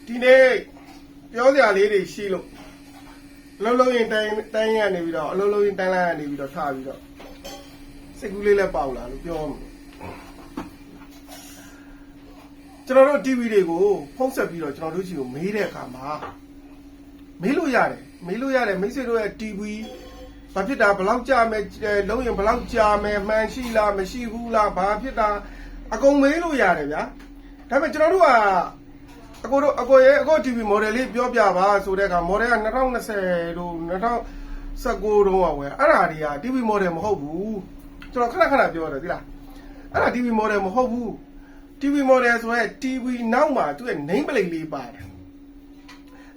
ဒီနေ့ပြောစရာလေးတွေရှိလို့အလုံးလုံးရင်တိုင်းရနေပြီးတော့အလုံးလုံးရင်တိုင်းလိုက်ရနေပြီးတော့ထားပြီးတော့စိတ်ကူးလေးလည်းပေါက်လာလို့ပြောမှာကျွန်တော်တို့ TV တွေကိုဖုံးဆက်ပြီးတော့ကျွန်တော်တို့ရှိကိုမေးတဲ့အခါမှာမေးလို့ရတယ်မိတ်ဆွေတို့ရဲ့ TV ဘာဖြစ်တာဘယ်လောက်ကြာမယ်လုံးရင်ဘယ်လောက်ကြာမယ်မှန်ရှိလားမရှိဘူးလားဘာဖြစ်တာအကုန်မေးလို့ရတယ်ဗျာဒါပေမဲ့ကျွန်တော်တို့ကအကိုရဲ့ TV model လေးပြောပြပါဆိုတဲ့အခါ model က2020တို့2019တုန်းကဝယ်အဲ့ဒါတွေက TV model မဟုတ်ဘူးကျွန်တော်ခဏပြောတယ်သိလားအဲ့ဒါ TV model မဟုတ်ဘူး TV model ဆိုရဲ TV နောက်မှာသူ့ရဲ့ name plate လေးပါတယ်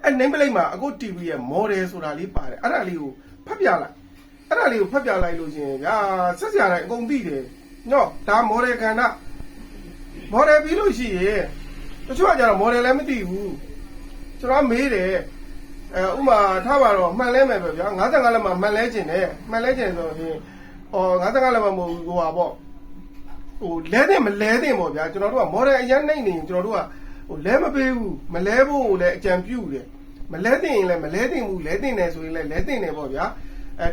အဲ့ name plate မှာအခု TV ရဲ့ model ဆိုတာလေးပါတယ်အဲ့ဒါလေးကိုဖတ်ပြလိုက်လို့ရှင်ဗျာဆက်စရာတိုင်းအကုန်သိတယ်နော်ဒါ model ခန္ဓာ model ပြီးလို့ရှိရင်တချို့ကကျတော့ model လည်းမသိဘူးကျွန်တော်မေးတယ်ဥမာထားပါတော့မှန်လဲမယ်ပဲဗျာ55လက်မှာမှန်လဲကျင်တယ်ဆိုရင်55လက်မှာမဟုတ်ဘူးဟိုပါပေါ့ဟိုလဲတဲ့မလဲတဲ့ပေါ့ဗျာကျွန်တော်တို့က model အရင်နိုင်နေရင်ကျွန်တော်တို့ကဟိုလဲမပေးဘူးမလဲဖို့လည်းအကြံပြုတယ်မလဲတဲ့ရင်လည်းမလဲတဲ့ဘူးလဲတဲ့တယ်ဆိုရင်လည်းလဲတဲ့တယ်ပေါ့ဗျာ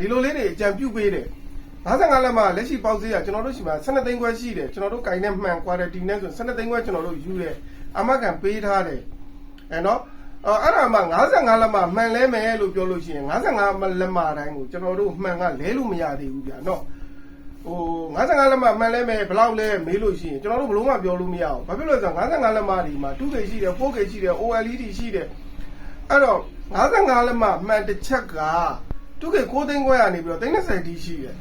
ဒီလိုလေးတွေအကြံပြုပေးတယ်55လက်မှာလက်ရှိပေါက်ဈေးကကျွန်တော်တို့ရှိမှာ12သိန်းခွဲရှိတယ်ကျွန်တော်တို့ကင်နဲ့မှန် quality နဲ့ဆို12သိန်းခွဲကျွန်တော်တို့ယူတယ်အမကန်ပေးထားတယ်နော်အဲ့ဒါမှ55လက်မှာမှန်လဲမယ်လို့ပြောလို့ရှိရင်55လက်မှာတိုင်းကိုကျွန်တော်တို့မှန်ကလဲလို့မရသေးဘူးဗျာနော်ဟို55လက်မှာမှန်လဲမယ်ဘယ်လောက်လဲမေးလို့ရှိရင်ကျွန်တော်တို့ဘလို့မှပြောလို့မရဘူးဘာဖြစ်လို့လဲဆိုတော့55လက်မှာဒီမှာ 2K ရှိတယ် 4K ရှိတယ် OLED ရှိတယ်အဲ့တော့55လက်မှာမှန်တစ်ချက်က 2K 6သိန်းခွဲကနေပြီးတော့30တီးရှိတယ်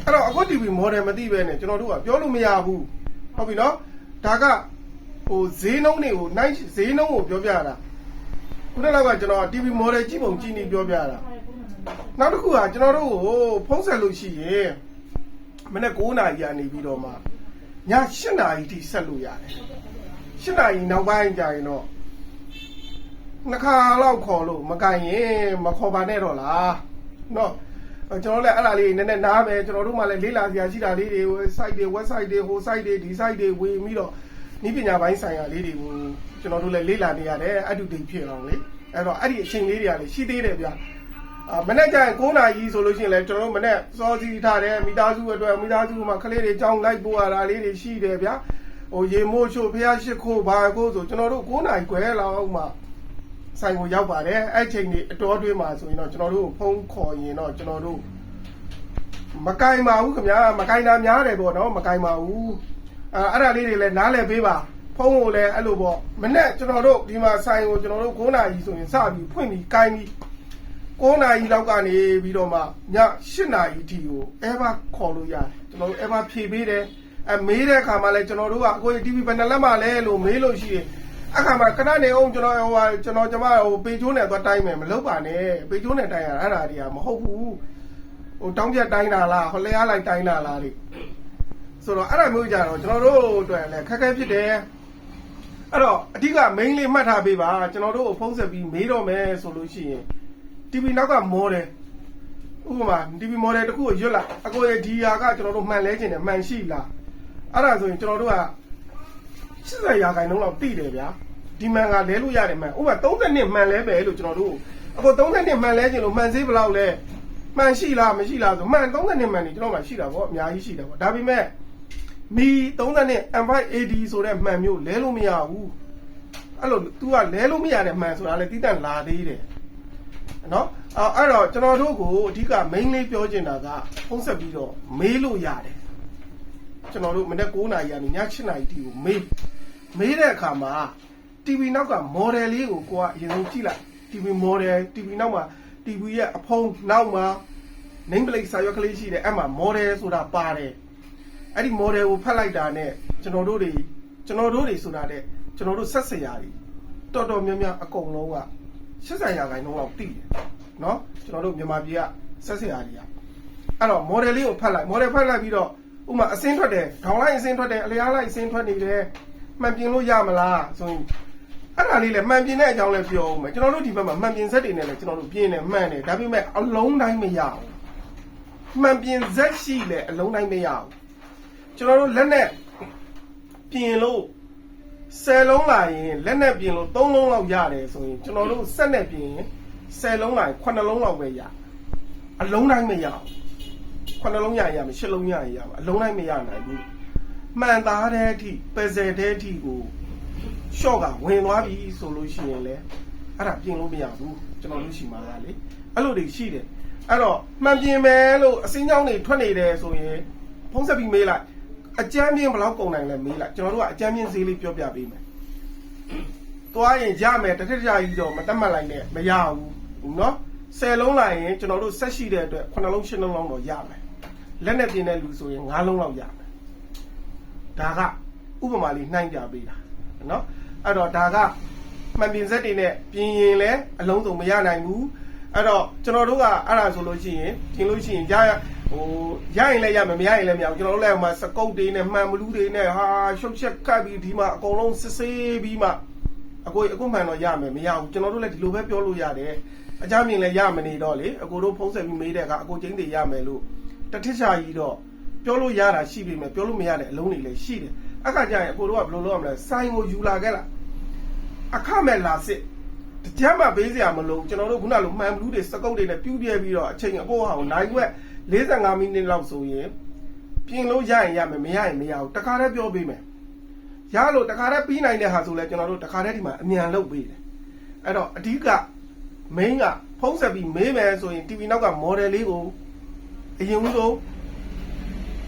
အဲ့တော့အခု TV model မသိပဲနဲ့ကျွန်တော်တို့ကပြောလို့မရဘူးဟုတ်ပြီနော်ဒါကဟိုဈေးနှုန်းတွေကိုဈေးနှုန်းကိုပြောပြတာခုနကကျွန်တော် TV model ကြည့်ပုံကြည့်နေပြောပြတာနောက်တစ်ခုကကျွန်တော်တို့ကိုဖုံးဆက်လို့ရှိရင်မနေ့9နာရီကနေပြီးတော့မှည8နာရီထိဆက်လို့ရတယ်8နာရီနောက်ပိုင်းကြာရင်တော့နှစ်ခါလောက်ခေါ်လို့မကင်ရင်မခေါ်ပါနဲ့တော့လားနော်ကျွန်တော်လည်းအဲ့ဒါလေးနည်းနည်းနားမယ်ကျွန်တော်တို့မှလည်းလေးလာစရာရှိတာလေးတွေ site တွေ website တွေဟို site တွေဒီ site တွေဝင်ပြီးတော့ဤပညာပိုင်းဆိုင်ရာလေးတွေကိုကျွန်တော်တို့လည်းလေးလာနေရတယ်အတူတူဖြစ်အောင်လေအဲ့တော့အဲ့ဒီအချိန်လေးတွေကလည်းရှိသေးတယ်ဗျာမနေ့ကျရင်9နာရီဆိုလို့ရှိရင်လည်းကျွန်တော်တို့မနေ့စောစီထားတယ်မိသားစုအတွက်မိသားစုမှာကလေးတွေကြောင်းလိုက်ပို့ရတာလေးတွေရှိတယ်ဗျာဟိုရေမိုးချို့ဖျားရှိခိုးဘာကိုဆိုကျွန်တော်တို့9နာရီခွဲလောက်မှဆိုင်ကိုရောက်ပါတယ်အဲ့ချိန်ကြီးအတော်တွင်းမှာဆိုရင်တော့ကျွန်တော်တို့ဖုန်းခေါ်ရင်တော့ကျွန်တော်တို့မကင်ပါဘူးခင်ဗျာမကင်တာများတယ်ပေါ့နော်မကင်ပါဘူးအဲ့ဒါလေးတွေလည်းနားလည်ပေးပါဖုန်းကိုလည်းအဲ့လိုပေါ့မနေ့ကျွန်တော်တို့ဒီမှာဆိုင်ကိုကျွန်တော်တို့9နာရီဆိုရင်စပြီးဖွင့်ပြီးကိုင်းပြီး9နာရီလောက်ကနေပြီးတော့မှည8နာရီထိကို ever ခေါ်လို့ရတယ်ကျွန်တော်တို့ ever ဖြည့်ပေးတယ်မေးတဲ့အခါမှာလည်းကျွန်တော်တို့ကအခု TV ဘယ်နှလက်မှလဲလို့မေးလို့ရှိရင်အခါမှာခဏနေအောင်ကျွန်တော်ကျမဟိုပေချိုးနဲ့သွားတိုင်းမယ်မလုပ်ပါနဲ့ပေချိုးနဲ့တိုင်းရအဲ့ဒါတွေကမဟုတ်ဘူးဟိုတောင်းပြတိုင်းတာလားဟိုလျားလိုက်တိုင်းတာလားလေဆိုတော့အဲ့ဒါမျိုးကြတော့ကျွန်တော်တို့အတွက်လည်းခက်ခဲဖြစ်တယ်အဲ့တော့အဓိက main လေးမှတ်ထားပေးပါကျွန်တော်တို့ဖုန်းဆက်ပြီးမေးတော့မယ်ဆိုလို့ရှိရင် TV နောက်က model ဥပမာ TV model တခုကိုရွတ်လိုက်အကိုရဲ့ဒီဟာကကျွန်တော်တို့မှန်လဲခြင်းနဲ့မှန်ရှိလားအဲ့ဒါဆိုရင်ကျွန်တော်တို့က80ရာခိုင်နှုန်းလောက်တိတယ်ဗျာဒီမှန်ကလဲလို့ရတယ်မှန်ဥပမာ30နှစ်မှန်လဲပဲလို့ကျွန်တော်တို့အခု30နှစ်မှန်လဲခြင်းလို့မှန်စေးဘယ်လောက်လဲမှန်ရှိလားမရှိလားဆိုမှန်30နှစ်မှန်နေကျွန်တော်မှရှိတာပေါ့အများကြီးရှိတယ်ပေါ့ဒါပေမဲ့မီ30နှစ် M5AD ဆိုတဲ့မှန်မျိုးလဲလို့မရဘူးအဲ့လို तू ကလဲလို့မရတဲ့မှန်ဆိုတာလေတိတန့်လာသေးတယ်နော်အဲ့တော့ကျွန်တော်တို့ကိုအဓိက main လေးပြောချင်တာကဖုံးဆက်ပြီးတော့မေးလို့ရတယ်ကျွန်တော်တို့မနေ့9နာရီကနေည8နာရီထိကိုမေးတဲ့အခါမှာ TV နောက်က model လေးကိုကိုကအရင်ဆုံးကြည့်လိုက် TV model TV နောက်မှာ TV ရဲ့အဖုံးနောက်မှာ name plate စာရွက်ကလေးရှိတယ်အဲ့မှာ model ဆိုတာပါတယ်အဲ့ဒီ model ကိုဖတ်လိုက်တာနဲ့ကျွန်တော်တို့တွေဆိုတာတဲ့ကျွန်တော်တို့ဆက်စရာတွေတော်တော်များများအကုန်လုံးက80ရာခိုင်နှုန်းလောက်တိတယ်နော်ကျွန်တော်တို့မြန်မာပြည်ကဆက်စရာတွေကအဲ့တော့ model လေးကိုဖတ်လိုက် model ဖတ်လိုက်ပြီးတော့ဥမာအစင်းထွက်တယ်ခေါင်းလိုက်အစင်းထွက်တယ်အလျားလိုက်အစင်းထွက်နေတယ်မှန်ပြင်လို့ရမလားဆိုရင်အဲ့ဒါလေးလည်းမှန်ပြင်တဲ့အကြောင်းလည်းပြောအောင်မယ်ကျွန်တော်တို့ဒီဘက်မှာမှန်ပြင်ဆက်တွေနဲ့လည်းကျွန်တော်တို့ပြင်နေမှန်တယ်ဒါပေမဲ့အလုံးတိုင်းမရဘူးမှန်ပြင်ဆက်ရှိလေအလုံးတိုင်းမရဘူးကျွန်တော်တို့လက်နဲ့ပြင်လို့ 10လုံးလာရင်လက်နဲ့ပြင်လို့3လုံးလောက်ရတယ်ဆိုရင်ကျွန်တော်တို့ဆက်နဲ့ပြင်ရင်10လုံးလာရင်9လုံးလောက်ပဲရအလုံးတိုင်းမရအောင်9လုံးရရင်ရမယ်10လုံးရရင်ရမှာအလုံးတိုင်းမရနိုင်ဘူးမှန်သားတဲ့အထိပယ်ဆယ်တဲ့အထိကိုရှော့ကဝင်သွားပြီဆိုလို့ရှိရင်လေအဲ့ဒါပြင်လို့မရဘူးကျွန်တော်တို့ရှိမှာလေအဲ့လိုတွေရှိတယ်အဲ့တော့မှန်ပြင်မယ်လို့အစင်းကြောင်းတွေထွက်နေတယ်ဆိုရင်ဖုံးဆက်ပြီးမေးလိုက်အကြမ်းပြင်းဘယ်လောက်ကုန်နိုင်လဲမေးလိုက်ကျွန်တော်တို့ကအကြမ်းပြင်းဈေးလေးပြောပြပေးမယ်သွားရင်ရမယ်တစ်ထစ်ကြာကြီးတော့မတတ်မှတ်လိုက်နဲ့မရဘူးเนาะ10လုံးလိုက်ရင်ကျွန်တော်တို့ဆက်ရှိတဲ့အတွက်9လုံး10လုံးလောက်တော့ရမယ်လက်နဲ့ပြင်တဲ့လူဆိုရင်9လုံးလောက်ရမယ်ဒါကဥပမာလေးနှိုင်းပြပေးတာเนาะအဲ့တော့ဒါကမှန်ပြင်စက်တွေနဲ့ပြင်ရင်လည်းအလုံးစုံမရနိုင်ဘူးအဲ့တော့ကျွန်တော်တို့ကအဲ့ဒါဆိုလို့ရှိရင်ပြင်လို့ရှိရင်ရရင်လည်းရမယ်မရရင်လည်းမရဘူးကျွန်တော်တို့လည်းဟိုမှာစကုတ်တွေနဲ့မှန်ဘလူးတွေနဲ့ဟာရှုပ်ချက်ကပ်ပြီးဒီမှာအကုန်လုံးစစ်ဆေးပြီးမှအခုမှန်တော့ရမယ်မရဘူးကျွန်တော်တို့လည်းဒီလိုပဲပြောလို့ရတယ်အကြမ်းမြင်လည်းရမနေတော့လေအကိုတို့ဖုံးဆက်ပြီးမေးတဲ့ကအကိုချင်းတွေရမယ်လို့တထစ်ချာကြီးတော့ပြောလို့ရတာရှိပြီမယ်ပြောလို့မရတဲ့အလုံးတွေလည်းရှိတယ်အခါကျရင်အကိုတို့ကဘယ်လိုလုပ်ရမလဲစိုင်းကိုယူလာခဲ့လားအခမဲ့လာစစ်တကြမ်းမှပေးစရာမလိုကျွန်တော်တို့ခုနလိုမှန်ဘလူးတွေစကုတ်တွေနဲ့ပြူးပြဲပြီးတော့အချိန်အကိုဟာကိုနိုင်ွက်45မိနစ်လောက်ဆိုရင်ပြင်လို့ရရင်ရမယ်မရရင်မရဘူးတခါတည်းပြောပေးမယ်ရလို့တခါတည်းပြီးနိုင်တဲ့ဟာဆိုလဲကျွန်တော်တို့တခါတည်းဒီမှာအမြန်လုပ်ပေးတယ်အဲ့တော့အဓိက main ကဖုံးဆက်ပြီးမေးမယ်ဆိုရင် TV နောက်က model လေးကိုအရင်ဆုံး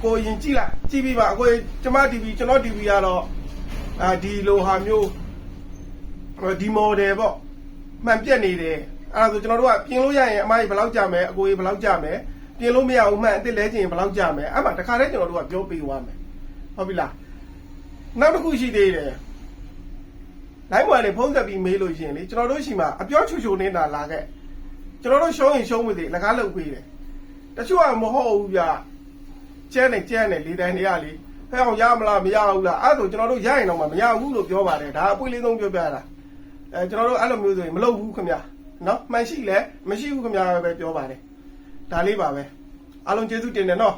ကိုရင်ကြည့်လိုက်ကြည့်ပြီးပါအကိုကျွန်မ TV ကျွန်တော် TV ကတော့ဒီလိုဟာမျိုးဒီ model ပေါ့မှန်ပြက်နေတယ်အဲ့ဒါဆိုကျွန်တော်တို့ကပြင်လို့ရရင်အမကြီးဘယ်လောက်ကြာမယ်အကိုကြီးဘယ်လောက်ကြာမယ်ပြင်လို့မရဘူးမှန်အစ်စ်လဲချင်ဘယ်လောက်ကြာမယ်အဲ့မှာတခါတည်းကျွန်တော်တို့ကပြောပေးသွားမယ်ဟုတ်ပြီလားနောက်တစ်ခုရှိသေးတယ်လိုင်းပေါ်နေဖုံးဆက်ပြီးမေးလို့ရှိရင်လေကျွန်တော်တို့ရှိမှာအပြောချူချူနေတာလာခဲ့ကျွန်တော်တို့ရှုံးရင်ရှုံးမသိလက်ကားလုပ်ပေးတယ်တချို့ကမဟုတ်ဘူးဗျကျဲနေလေတန်းတွေကလေဖဲအောင်ရမလားမရဘူးလားအဲ့ဒါဆိုကျွန်တော်တို့ရရင်တော့မရဘူးလို့ပြောပါတယ်ဒါအပွင့်လေးဆုံးပြောပြတာကျွန်တော်တို့အဲ့လိုမျိုးဆိုရင်မလုပ်ဘူးခင်ဗျာနော်မှန်ရှိလဲမရှိဘူးခင်ဗျာပဲပြောပါတယ်ဒါလေးပါပဲအားလုံးကျေးဇူးတင်တယ်နော်